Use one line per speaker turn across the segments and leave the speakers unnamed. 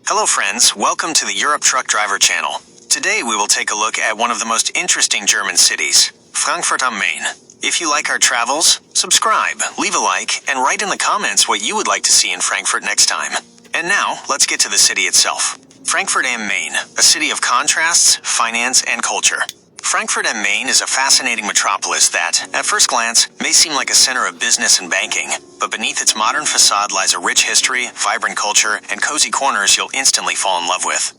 Hello friends, welcome to the Europe Truck Driver channel. Today we will take a look at one of the most interesting German cities, Frankfurt am Main. If you like our travels, subscribe, leave a like, and write in the comments what you would like to see in Frankfurt next time. And now, let's get to the city itself. Frankfurt am Main, a city of contrasts, finance, and culture. Frankfurt am Main is a fascinating metropolis that, at first glance, may seem like a center of business and banking, but beneath its modern facade lies a rich history, vibrant culture, and cozy corners you'll instantly fall in love with.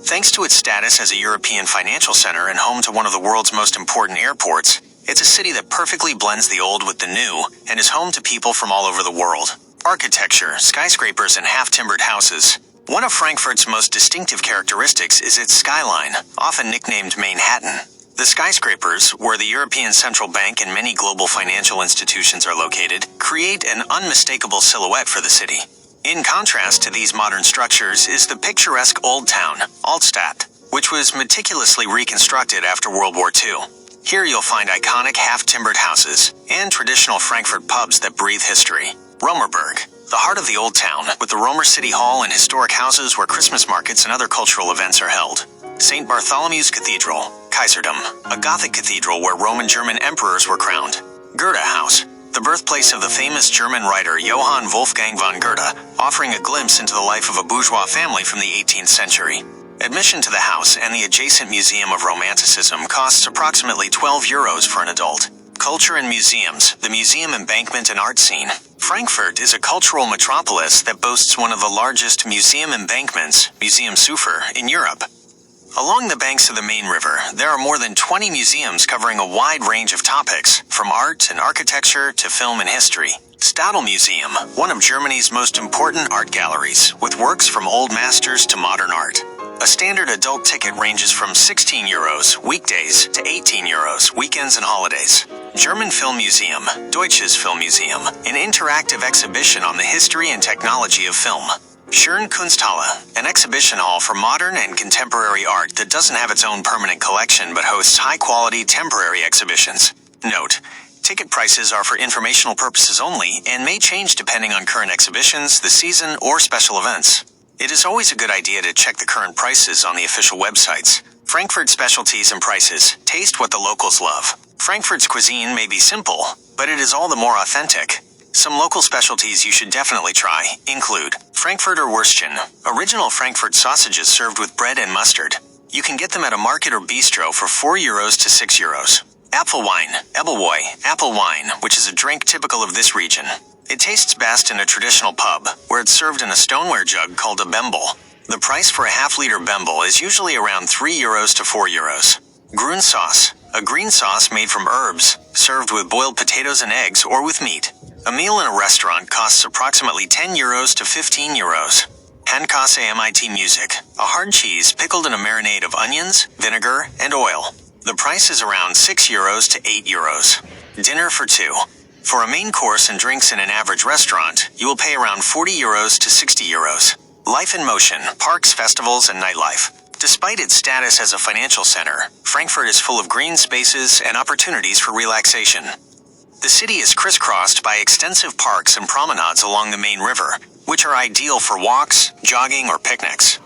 Thanks to its status as a European financial center and home to one of the world's most important airports, it's a city that perfectly blends the old with the new and is home to people from all over the world. Architecture, skyscrapers, and half-timbered houses. One of Frankfurt's most distinctive characteristics is its skyline, often nicknamed Manhattan. The skyscrapers, where the European Central Bank and many global financial institutions are located, create an unmistakable silhouette for the city. In contrast to these modern structures is the picturesque old town, Altstadt, which was meticulously reconstructed after World War II. Here you'll find iconic half-timbered houses and traditional Frankfurt pubs that breathe history. Romerberg, the heart of the old town, with the Romer City Hall and historic houses where Christmas markets and other cultural events are held. St. Bartholomew's Cathedral, Kaiserdom, a Gothic cathedral where Roman German emperors were crowned. Goethe House, the birthplace of the famous German writer Johann Wolfgang von Goethe, offering a glimpse into the life of a bourgeois family from the 18th century. Admission to the house and the adjacent Museum of Romanticism costs approximately €12 for an adult. Culture and museums, the museum embankment and art scene. Frankfurt is a cultural metropolis that boasts one of the largest museum embankments, Museum Sufer, in Europe. Along the banks of the Main River, there are more than 20 museums covering a wide range of topics, from art and architecture to film and history. Stadel Museum, one of Germany's most important art galleries, with works from old masters to modern art. A standard adult ticket ranges from €16 weekdays to €18 weekends and holidays. German Film Museum, Deutsches Filmmuseum, an interactive exhibition on the history and technology of film. Schön Kunsthalle, an exhibition hall for modern and contemporary art that doesn't have its own permanent collection but hosts high-quality temporary exhibitions. Note: ticket prices are for informational purposes only and may change depending on current exhibitions, the season, or special events. It is always a good idea to check the current prices on the official websites. Frankfurt specialties and prices. Taste what the locals love. Frankfurt's cuisine may be simple, but it is all the more authentic. Some local specialties you should definitely try include Frankfurter Würstchen, original Frankfurt sausages served with bread and mustard. You can get them at a market or bistro for €4 to €6. Apfelwein, Ebelwoi, apple wine, which is a drink typical of this region. It tastes best in a traditional pub, where it's served in a stoneware jug called a bembel. The price for a half-liter bembel is usually around €3 to €4. Grün sauce, a green sauce made from herbs, served with boiled potatoes and eggs or with meat. A meal in a restaurant costs approximately €10 to €15. Handkäse mit Musik, a hard cheese pickled in a marinade of onions, vinegar, and oil. The price is around €6 to €8. Dinner for two. For a main course and drinks in an average restaurant, you will pay around €40 to €60. Life in motion, parks, festivals, and nightlife. Despite its status as a financial center, Frankfurt is full of green spaces and opportunities for relaxation. The city is crisscrossed by extensive parks and promenades along the Main River, which are ideal for walks, jogging, or picnics.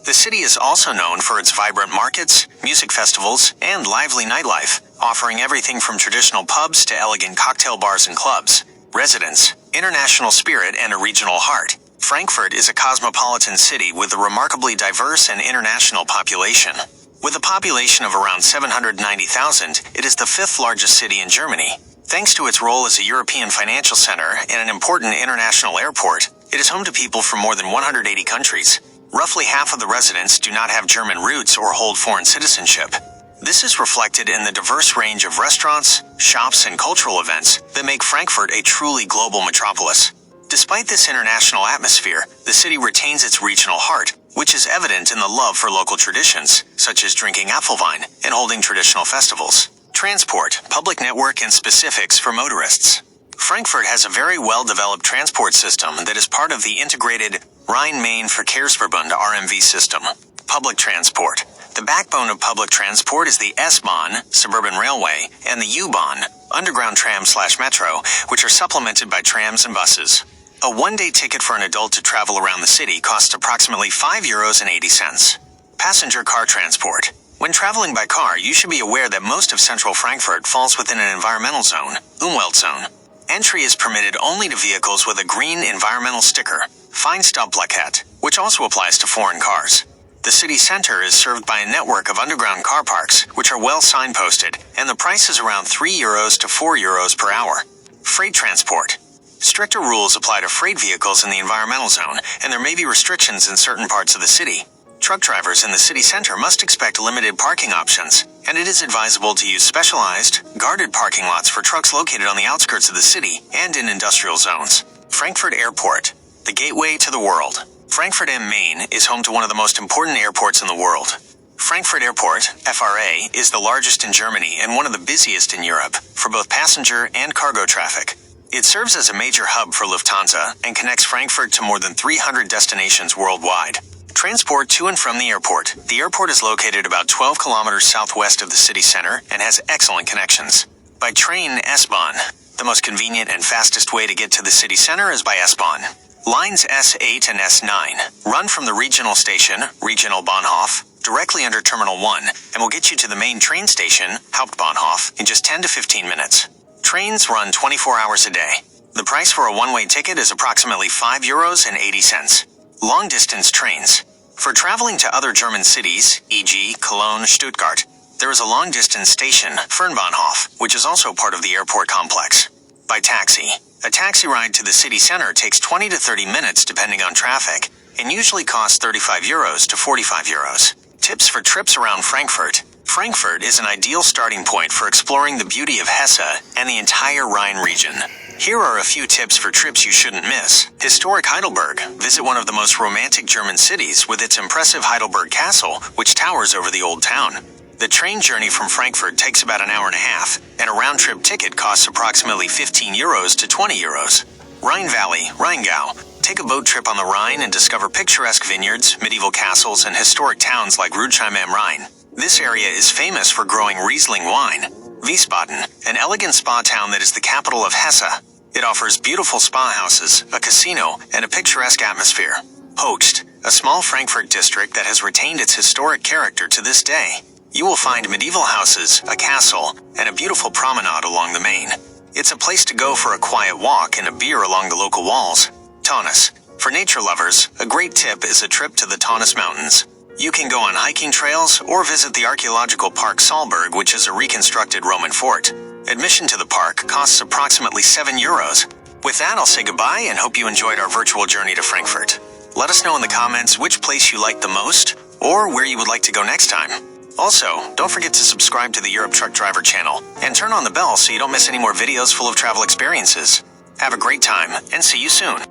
The city is also known for its vibrant markets, music festivals, and lively nightlife, offering everything from traditional pubs to elegant cocktail bars and clubs. Residents, international spirit, and a regional heart. Frankfurt is a cosmopolitan city with a remarkably diverse and international population. With a population of around 790,000, it is the fifth largest city in Germany. Thanks to its role as a European financial center and an important international airport, it is home to people from more than 180 countries. Roughly half of the residents do not have German roots or hold foreign citizenship. This is reflected in the diverse range of restaurants, shops, and cultural events that make Frankfurt a truly global metropolis. Despite this international atmosphere, the city retains its regional heart, which is evident in the love for local traditions, such as drinking Apfelwein and holding traditional festivals. Transport, public network, and specifics for motorists. Frankfurt has a very well-developed transport system that is part of the integrated Rhein-Main-Verkehrsverbund RMV system. Public transport. The backbone of public transport is the S-Bahn, suburban railway, and the U-Bahn, underground tram/metro, which are supplemented by trams and buses. A one-day ticket for an adult to travel around the city costs approximately €5.80. Passenger car transport. When traveling by car, you should be aware that most of central Frankfurt falls within an environmental zone, Umwelt zone. Entry is permitted only to vehicles with a green environmental sticker, Feinstaubplakette, which also applies to foreign cars. The city center is served by a network of underground car parks, which are well signposted, and the price is around €3 to €4 per hour. Freight transport. Stricter rules apply to freight vehicles in the environmental zone, and there may be restrictions in certain parts of the city. Truck drivers in the city center must expect limited parking options, and it is advisable to use specialized, guarded parking lots for trucks located on the outskirts of the city and in industrial zones. Frankfurt Airport, the gateway to the world. Frankfurt am Main is home to one of the most important airports in the world. Frankfurt Airport, FRA, is the largest in Germany and one of the busiest in Europe for both passenger and cargo traffic. It serves as a major hub for Lufthansa and connects Frankfurt to more than 300 destinations worldwide. Transport to and from the airport. The airport is located about 12 kilometers southwest of the city center and has excellent connections. By train, S-Bahn. The most convenient and fastest way to get to the city center is by S-Bahn. Lines S8 and S9 run from the regional station, Regional Bahnhof, directly under Terminal 1 and will get you to the main train station, Hauptbahnhof, in just 10 to 15 minutes. Trains run 24 hours a day. The price for a one-way ticket is approximately €5.80. Long-distance trains. For traveling to other German cities, e.g. Cologne, Stuttgart, there is a long-distance station, Fernbahnhof, which is also part of the airport complex. By taxi. A taxi ride to the city center takes 20 to 30 minutes depending on traffic, and usually costs €35 to €45. Tips for trips around Frankfurt. Frankfurt is an ideal starting point for exploring the beauty of Hesse and the entire Rhine region. Here are a few tips for trips you shouldn't miss. Historic Heidelberg. Visit one of the most romantic German cities with its impressive Heidelberg Castle, which towers over the old town. The train journey from Frankfurt takes about an hour and a half, and a round-trip ticket costs approximately €15 to €20. Rhine Valley, Rheingau. Take a boat trip on the Rhine and discover picturesque vineyards, medieval castles, and historic towns like Rudesheim am Rhein. This area is famous for growing Riesling wine. Wiesbaden, an elegant spa town that is the capital of Hesse. It offers beautiful spa houses, a casino, and a picturesque atmosphere. Hochst, a small Frankfurt district that has retained its historic character to this day. You will find medieval houses, a castle, and a beautiful promenade along the Main. It's a place to go for a quiet walk and a beer along the local walls. Taunus. For nature lovers, a great tip is a trip to the Taunus Mountains. You can go on hiking trails or visit the archaeological park Saalburg, which is a reconstructed Roman fort. Admission to the park costs approximately €7. With that, I'll say goodbye and hope you enjoyed our virtual journey to Frankfurt. Let us know in the comments which place you liked the most or where you would like to go next time. Also, don't forget to subscribe to the Europe Truck Driver channel and turn on the bell so you don't miss any more videos full of travel experiences. Have a great time and see you soon.